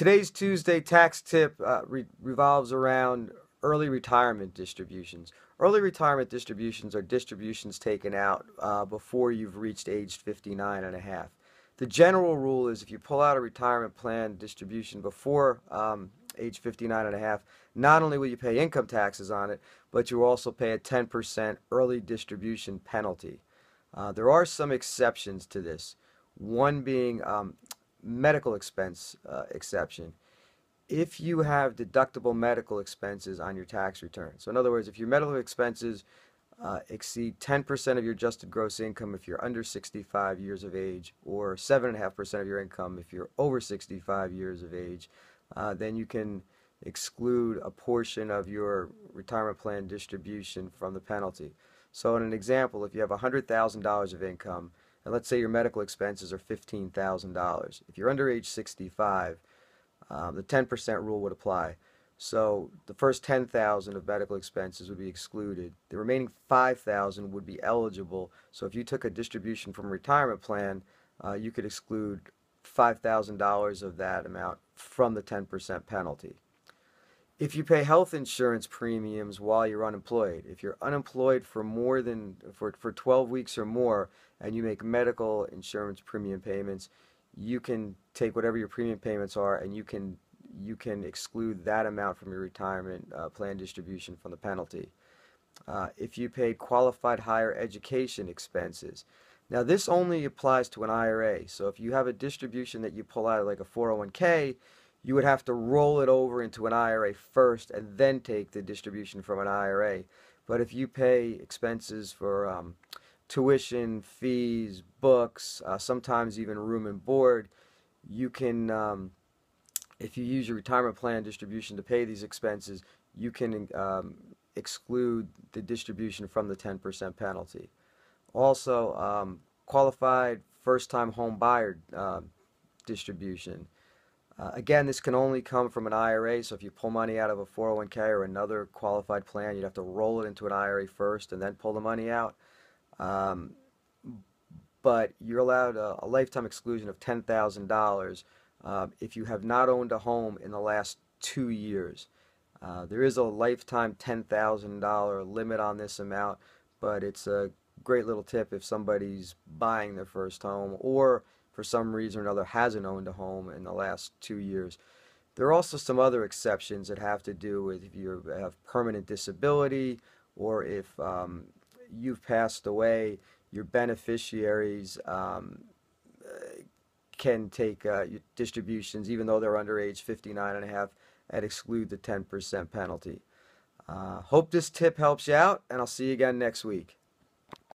Today's Tuesday tax tip revolves around early retirement distributions. Early retirement distributions are distributions taken out before you've reached age 59 and a half. The general rule is if you pull out a retirement plan distribution before age 59 and a half, not only will you pay income taxes on it, but you will also pay a 10% early distribution penalty. There are some exceptions to this, one being medical expense exception. If you have deductible medical expenses on your tax return, so in other words, if your medical expenses exceed 10% of your adjusted gross income if you're under 65 years of age, or 7.5% of your income if you're over 65 years of age, then you can exclude a portion of your retirement plan distribution from the penalty. So in an example, if you have $100,000 of income, and let's say your medical expenses are $15,000. If you're under age 65, the 10% rule would apply. So the first 10,000 of medical expenses would be excluded. The remaining 5,000 would be eligible. So if you took a distribution from a retirement plan, you could exclude $5,000 of that amount from the 10% penalty. If you pay health insurance premiums while you're unemployed, if you're unemployed for more than for 12 weeks or more, and you make medical insurance premium payments, you can take whatever your premium payments are, and you can exclude that amount from your retirement plan distribution from the penalty. If you paid qualified higher education expenses, now this only applies to an IRA. So if you have a distribution that you pull out of like a 401k, you would have to roll it over into an IRA first and then take the distribution from an IRA. But if you pay expenses for tuition, fees, books, sometimes even room and board, you can, if you use your retirement plan distribution to pay these expenses, you can exclude the distribution from the 10% penalty. Also, qualified first-time home buyer distribution. Again, this can only come from an IRA, so if you pull money out of a 401k or another qualified plan, you'd have to roll it into an IRA first and then pull the money out. But you're allowed a lifetime exclusion of $10,000 if you have not owned a home in the last 2 years. There is a lifetime $10,000 limit on this amount, but it's a great little tip if somebody's buying their first home or for some reason or another hasn't owned a home in the last 2 years. There are also some other exceptions that have to do with if you have permanent disability or if you've passed away, your beneficiaries can take distributions even though they're under age 59 and a half and exclude the 10% penalty. Hope this tip helps you out, and I'll see you again next week.